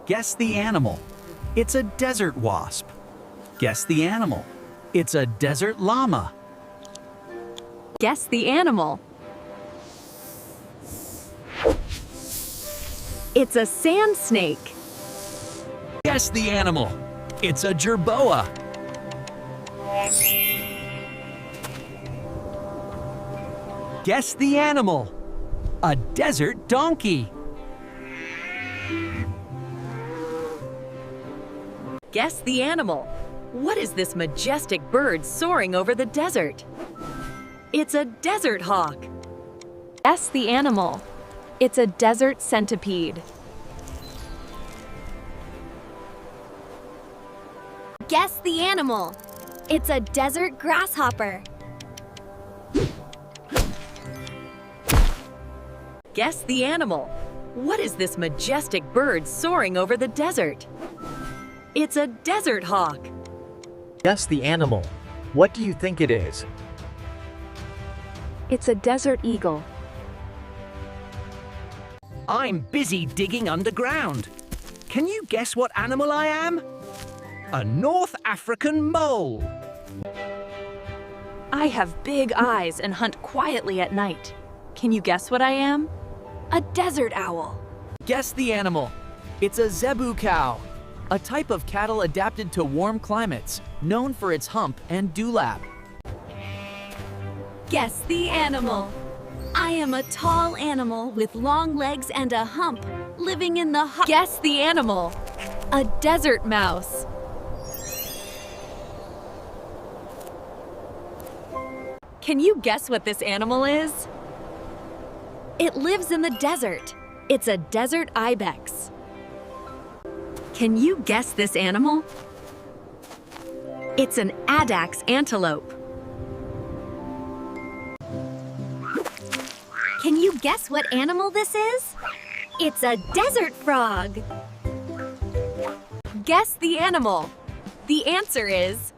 Guess the animal. It's a desert wasp. Guess the animal. It's a desert llama. Guess the animal. It's a sand snake. Guess the animal. It's a jerboa. Guess the animal. A desert donkey. Guess the animal. What is this majestic bird soaring over the desert? It's a desert hawk. Guess the animal. It's a desert centipede. Guess the animal. It's a desert grasshopper. Guess the animal. What is this majestic bird soaring over the desert? It's a desert hawk. Guess the animal. What do you think it is? It's a desert eagle. I'm busy digging underground. Can you guess what animal I am? A North African mole. I have big eyes and hunt quietly at night. Can you guess what I am? A desert owl. Guess the animal. It's a zebu cow, a type of cattle adapted to warm climates, known for its hump and dewlap. Guess the animal. I am a tall animal with long legs and a hump, living in the hot. Guess the animal. A desert mouse. Can you guess what this animal is? It lives in the desert. It's a desert ibex. Can you guess this animal? It's an addax antelope. Can you guess what animal this is? It's a desert frog. Guess the animal. The answer is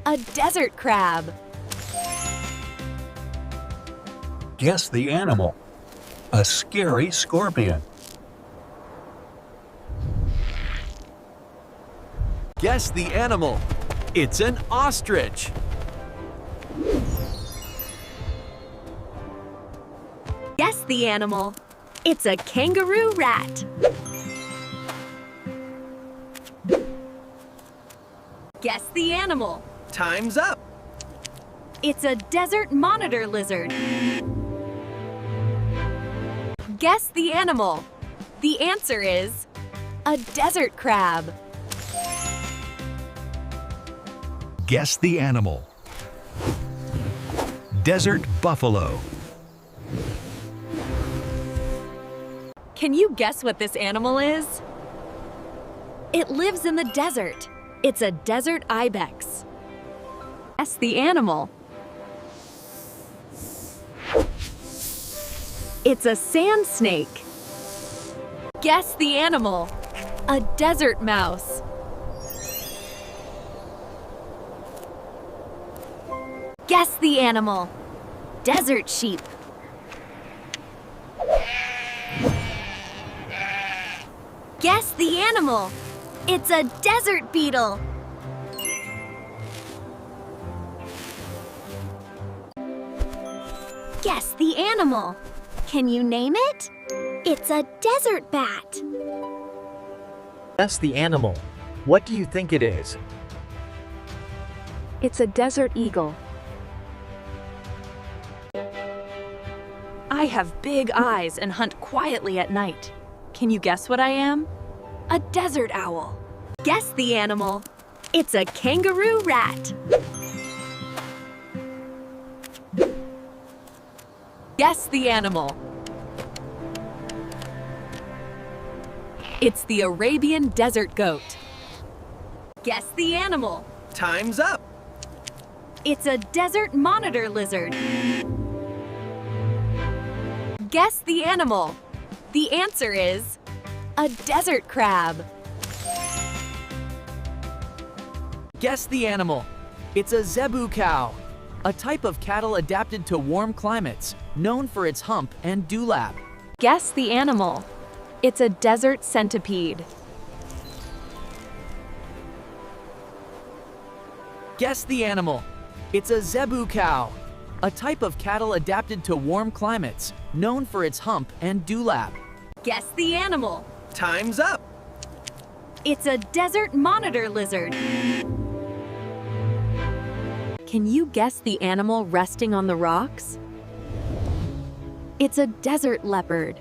a desert crab. Guess the animal. A scary scorpion. Guess the animal. It's an ostrich. Guess the animal. It's a kangaroo rat. Guess the animal. Time's up. It's a desert monitor lizard. Guess the animal. The answer is a desert crab. Guess the animal. Desert buffalo. Can you guess what this animal is? It lives in the desert. It's a desert ibex. Guess the animal. It's a sand snake. Guess the animal. A desert mouse. Guess the animal. Desert sheep. Guess the animal. It's a desert beetle. Guess the animal. Can you name it? It's a desert bat. Guess the animal. What do you think it is? It's a desert eagle. I have big eyes and hunt quietly at night. Can you guess what I am? A desert owl. Guess the animal. It's a kangaroo rat. Guess the animal. It's the Arabian desert goat. Guess the animal. Time's up. It's a desert monitor lizard. Guess the animal. The answer is a desert crab. Guess the animal. It's a zebu cow, a type of cattle adapted to warm climates, known for its hump and dewlap. Guess the animal. It's a desert centipede. Guess the animal. It's a zebu cow, a type of cattle adapted to warm climates, known for its hump and dewlap. Guess the animal. Time's up. It's a desert monitor lizard. Can you guess the animal resting on the rocks? It's a desert leopard.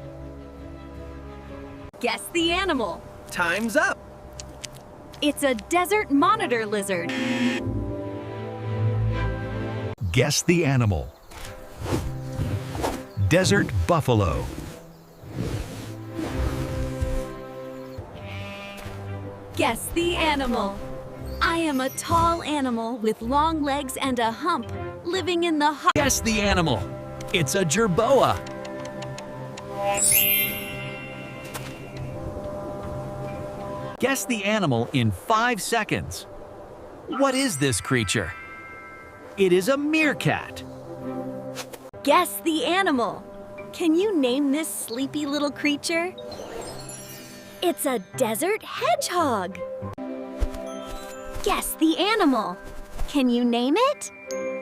Guess the animal. Time's up. It's a desert monitor lizard. Guess the animal. Desert buffalo. Guess the animal. I am a tall animal with long legs and a hump, living in the hot. Guess the animal. It's a jerboa. Guess the animal in 5 seconds. What is this creature? It is a meerkat. Guess the animal. Can you name this sleepy little creature? It's a desert hedgehog. Guess the animal. Can you name it?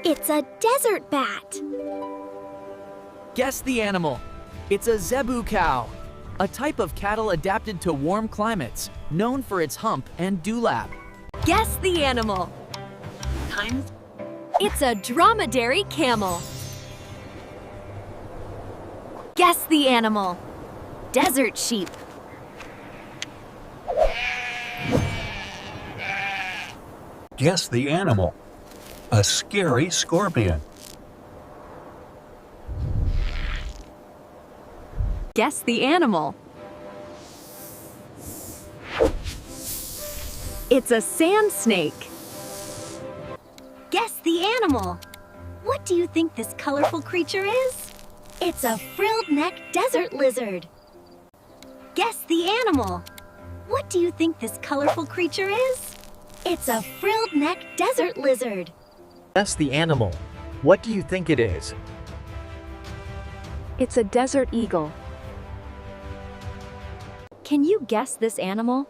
It's a desert bat. Guess the animal. It's a zebu cow, a type of cattle adapted to warm climates, known for its hump and dewlap. Guess the animal. Time's It's a dromedary camel. Guess the animal. Desert sheep. Guess the animal. A scary scorpion. Guess the animal. It's a sand snake. Guess the animal. What do you think this colorful creature is? It's a frilled-necked desert lizard. Guess the animal. What do you think this colorful creature is? It's a frilled-necked desert lizard. Guess the animal. What do you think it is? It's a desert eagle. Can you guess this animal?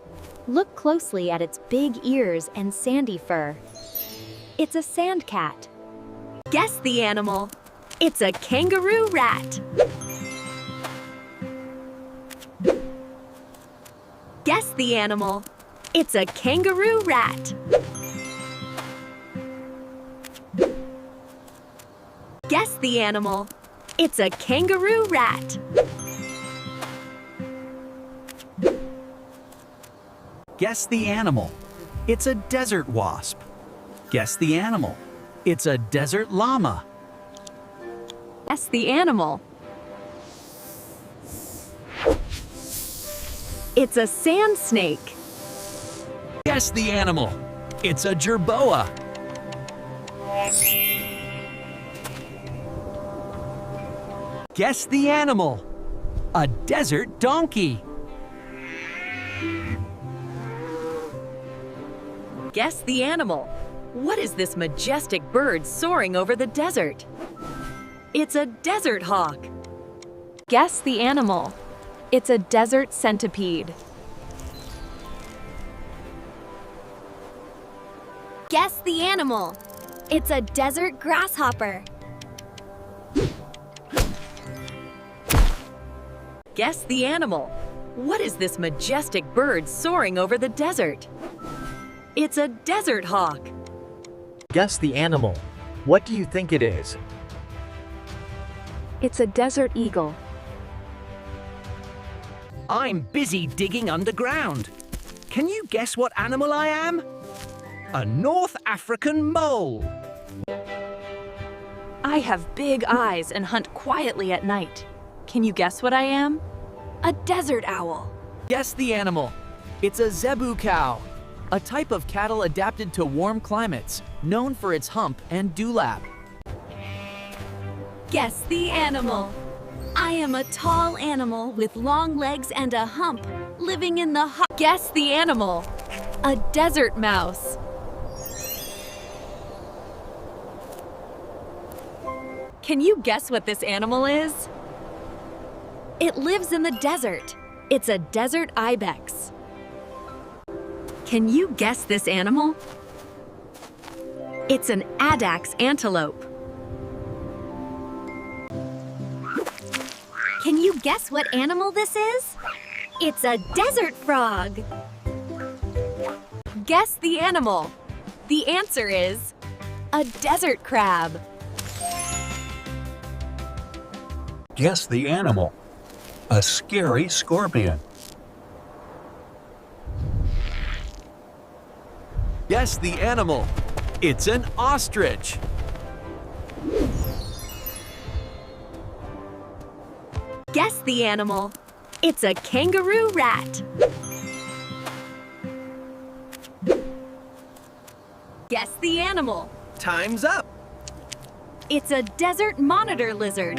Look closely at its big ears and sandy fur. It's a sand cat. Guess the animal. It's a kangaroo rat. Guess the animal. It's a kangaroo rat. Guess the animal. It's a kangaroo rat. Guess the animal. It's a desert wasp. Guess the animal. It's a desert llama. Guess the animal. It's a sand snake. Guess the animal. It's a jerboa. Guess the animal. A desert donkey. Guess the animal. What is this majestic bird soaring over the desert? It's a desert hawk. Guess the animal. It's a desert centipede. Guess the animal. It's a desert grasshopper. Guess the animal. What is this majestic bird soaring over the desert? It's a desert hawk. Guess the animal. What do you think it is? It's a desert eagle. I'm busy digging underground. Can you guess what animal I am? A North African mole. I have big eyes and hunt quietly at night. Can you guess what I am? A desert owl. Guess the animal. It's a zebu cow, a type of cattle adapted to warm climates, known for its hump and dewlap. Guess the animal. I am a tall animal with long legs and a hump, living in the hot. Guess the animal. A desert mouse. Can you guess what this animal is? It lives in the desert. It's a desert ibex. Can you guess this animal? It's an addax antelope. Can you guess what animal this is? It's a desert frog. Guess the animal. The answer is a desert crab. Guess the animal. A scary scorpion. Guess the animal. It's an ostrich. Guess the animal. It's a kangaroo rat. Guess the animal. Time's up. It's a desert monitor lizard.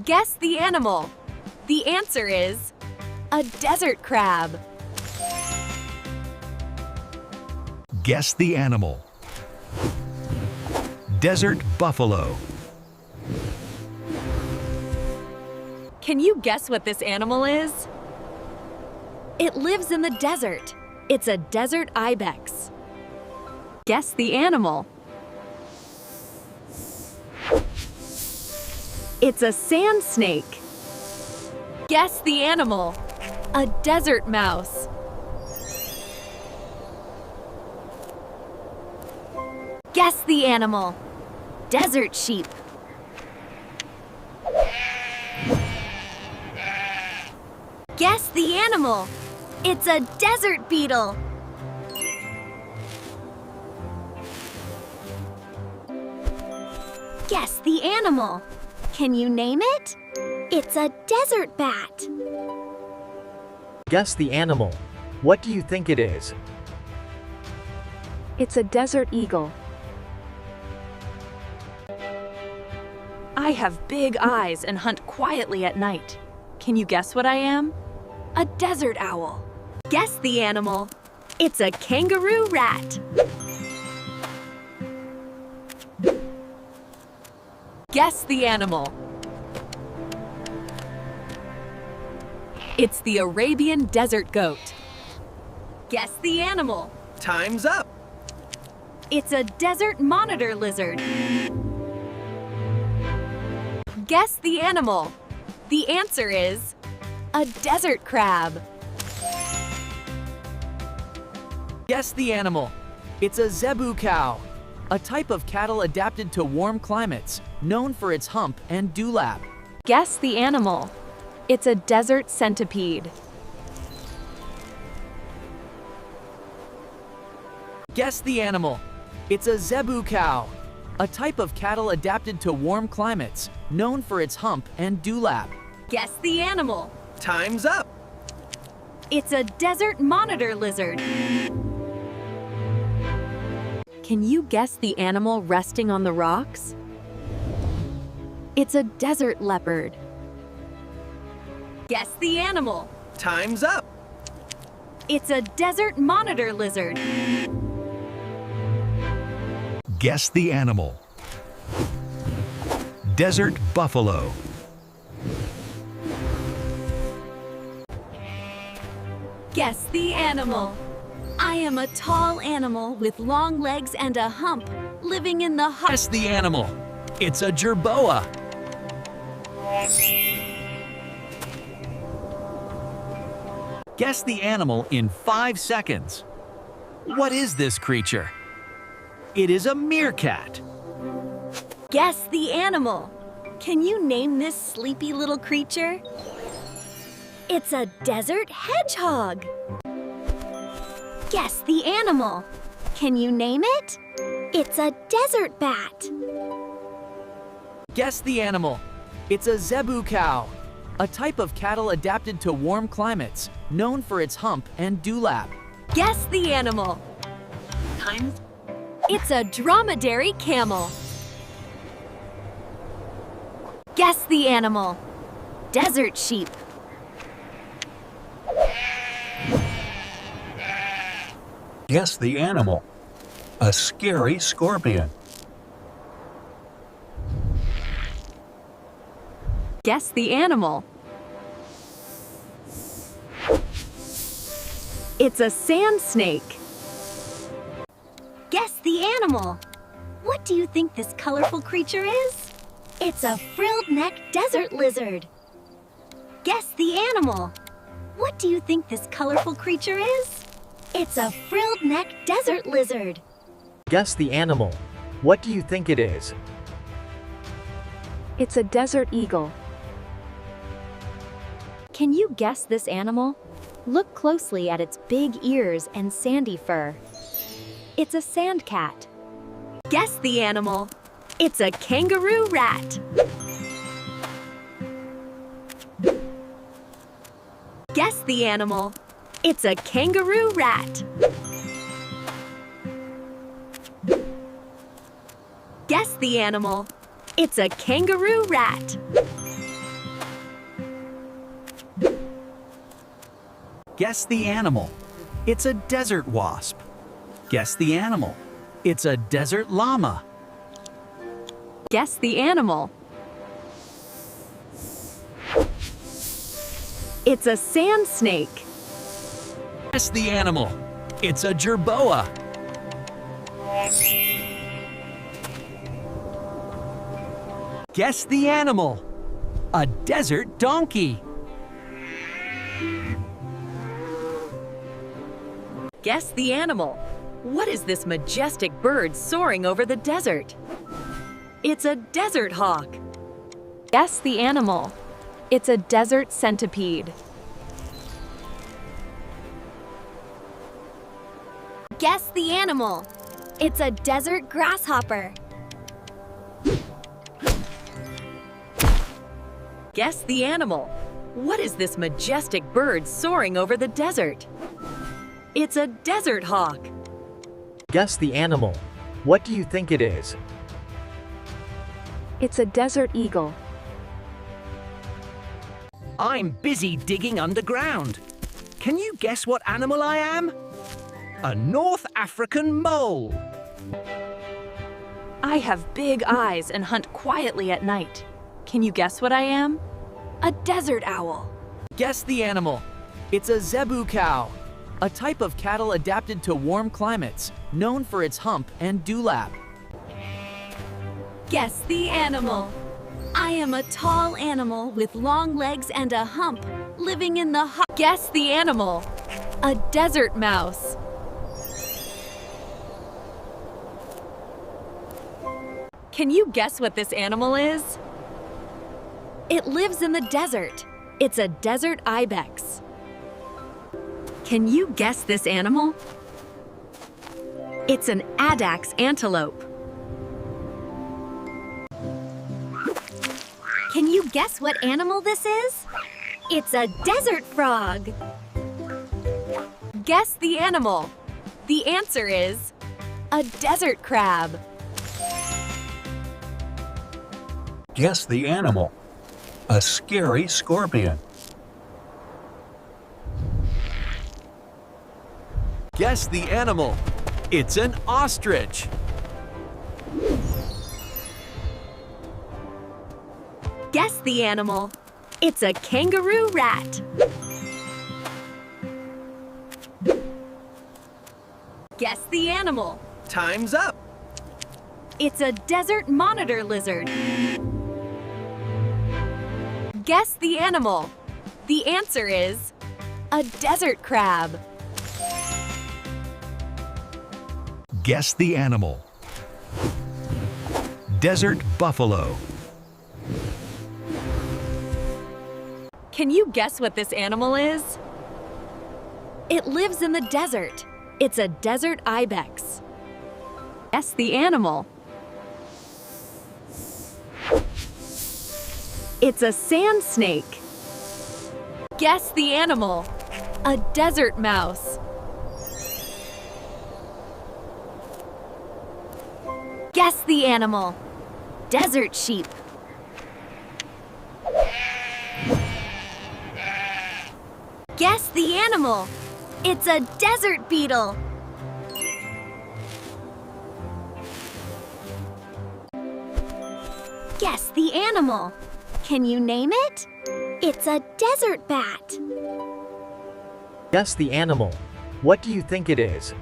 Guess the animal. The answer is a desert crab. Guess the animal. Desert buffalo. Can you guess what this animal is? It lives in the desert. It's a desert ibex. Guess the animal. It's a sand snake. Guess the animal. A desert mouse. Guess the animal. Desert sheep. Guess the animal. It's a desert beetle. Guess the animal. Can you name it? It's a desert bat. Guess the animal. What do you think it is? It's a desert eagle. I have big eyes and hunt quietly at night. Can you guess what I am? A desert owl. Guess the animal. It's a kangaroo rat. Guess the animal. It's the Arabian desert goat. Guess the animal. Time's up. It's a desert monitor lizard. Guess the animal. The answer is a desert crab. Guess the animal. It's a zebu cow, a type of cattle adapted to warm climates, known for its hump and dewlap. Guess the animal. It's a desert centipede. Guess the animal. It's a zebu cow, a type of cattle adapted to warm climates, known for its hump and dewlap. Guess the animal. Time's up. It's a desert monitor lizard. Can you guess the animal resting on the rocks? It's a desert leopard. Guess the animal. Time's up. It's a desert monitor lizard. Guess the animal. Desert buffalo. Guess the animal. I am a tall animal with long legs and a hump, living in the hot. Guess the animal. It's a jerboa. Guess the animal in 5 seconds. What is this creature? It is a meerkat. Guess the animal. Can you name this sleepy little creature? It's a desert hedgehog. Guess the animal. Can you name it? It's a desert bat. Guess the animal. It's a zebu cow, a type of cattle adapted to warm climates, known for its hump and dewlap. Guess the animal. Time's. It's a dromedary camel. Guess the animal. Desert sheep. Guess the animal. A scary scorpion. Guess the animal. It's a sand snake. the animal. What do you think this colorful creature is? It's a frilled-necked desert lizard. Guess the animal. What do you think this colorful creature is? It's a frilled-necked desert lizard. Guess the animal. What do you think it is? It's a desert eagle. Can you guess this animal? Look closely at its big ears and sandy fur. It's a sand cat. Guess the animal. It's a kangaroo rat. Guess the animal. It's a kangaroo rat. Guess the animal. It's a kangaroo rat. Guess the animal. It's a desert wasp. Guess the animal. It's a desert llama. Guess the animal. It's a sand snake. Guess the animal. It's a jerboa. Guess the animal. A desert donkey. Guess the animal. What is this majestic bird soaring over the desert? It's a desert hawk. Guess the animal. It's a desert centipede. Guess the animal. It's a desert grasshopper. Guess the animal. What is this majestic bird soaring over the desert? It's a desert hawk. Guess the animal. What do you think it is? It's a desert eagle. I'm busy digging underground. Can you guess what animal I am? A North African mole. I have big eyes and hunt quietly at night. Can you guess what I am? A desert owl. Guess the animal. It's a zebu cow, a type of cattle adapted to warm climates, known for its hump and dewlap. Guess the animal. I am a tall animal with long legs and a hump, living in the hot. Guess the animal. A desert mouse. Can you guess what this animal is? It lives in the desert. It's a desert ibex. Can you guess this animal? It's an addax antelope. Can you guess what animal this is? It's a desert frog. Guess the animal. The answer is a desert crab. Guess the animal. A scary scorpion. Guess the animal. It's an ostrich. Guess the animal. It's a kangaroo rat. Guess the animal. Time's up. It's a desert monitor lizard. Guess the animal. The answer is a desert crab. Guess the animal. Desert buffalo. Can you guess what this animal is? It lives in the desert. It's a desert ibex. Guess the animal. It's a sand snake. Guess the animal. A desert mouse. Guess the animal. Desert sheep. Guess the animal. It's a desert beetle. Guess the animal. Can you name it? It's a desert bat. Guess the animal. What do you think it is?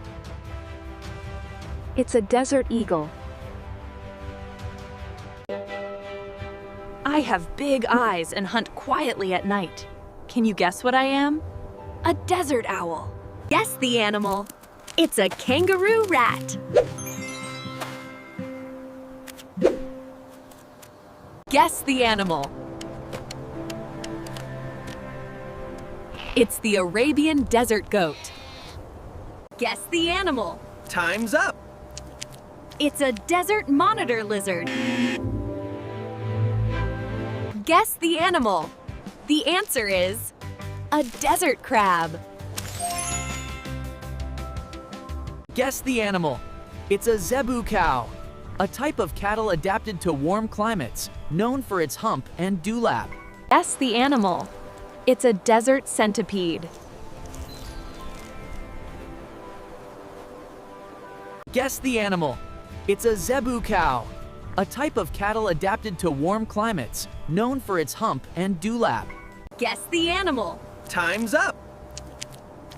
It's a desert eagle. I have big eyes and hunt quietly at night. Can you guess what I am? A desert owl. Guess the animal. It's a kangaroo rat. Guess the animal. It's the Arabian desert goat. Guess the animal. Time's up. It's a desert monitor lizard. Guess the animal. The answer is a desert crab. Guess the animal. It's a zebu cow, a type of cattle adapted to warm climates, known for its hump and dewlap. Guess the animal. It's a desert centipede. Guess the animal. It's a zebu cow, a type of cattle adapted to warm climates, known for its hump and dewlap. Guess the animal. Time's up.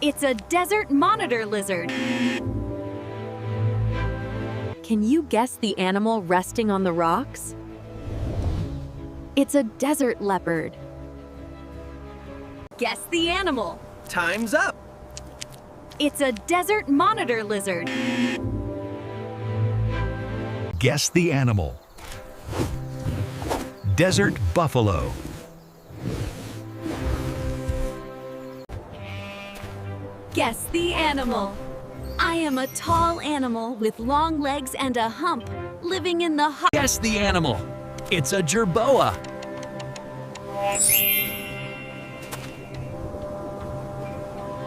It's a desert monitor lizard. Can you guess the animal resting on the rocks? It's a desert leopard. Guess the animal. Time's up. It's a desert monitor lizard. Guess the animal. Desert buffalo. Guess the animal. I am a tall animal with long legs and a hump, living in the hot. Guess the animal. It's a jerboa.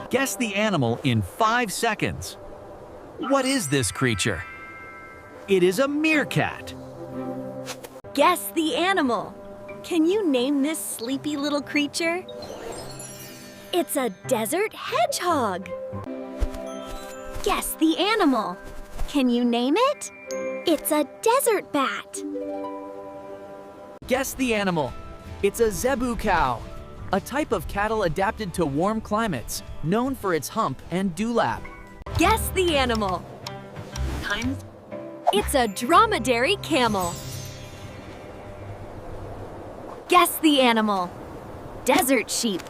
Guess the animal in 5 seconds. What is this creature? It is a meerkat. Guess the animal. Can you name this sleepy little creature? It's a desert hedgehog. Guess the animal. Can you name it? It's a desert bat. Guess the animal. It's a zebu cow, a type of cattle adapted to warm climates, known for its hump and dewlap. Guess the animal. It's a dromedary camel. Guess the animal. Desert sheep.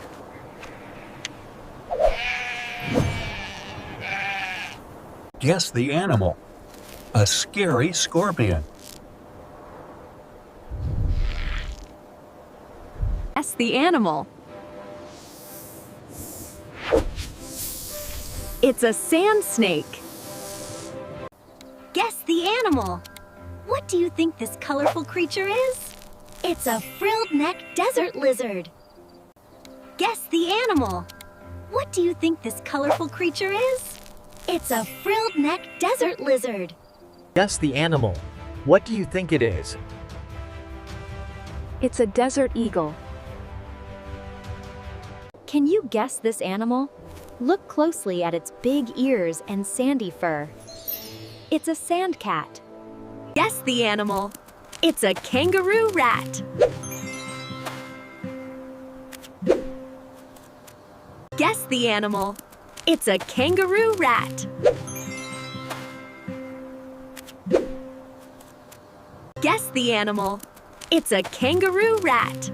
Guess the animal. A scary scorpion. Guess the animal. It's a sand snake. Guess the animal. What do you think this colorful creature is? It's a frilled-necked desert lizard. Guess the animal. What do you think this colorful creature is? It's a frilled-necked desert lizard. Guess the animal. What do you think it is? It's a desert eagle. Can you guess this animal? Look closely at its big ears and sandy fur. It's a sand cat. Guess the animal. It's a kangaroo rat. Guess the animal. It's a kangaroo rat. Guess the animal. It's a kangaroo rat.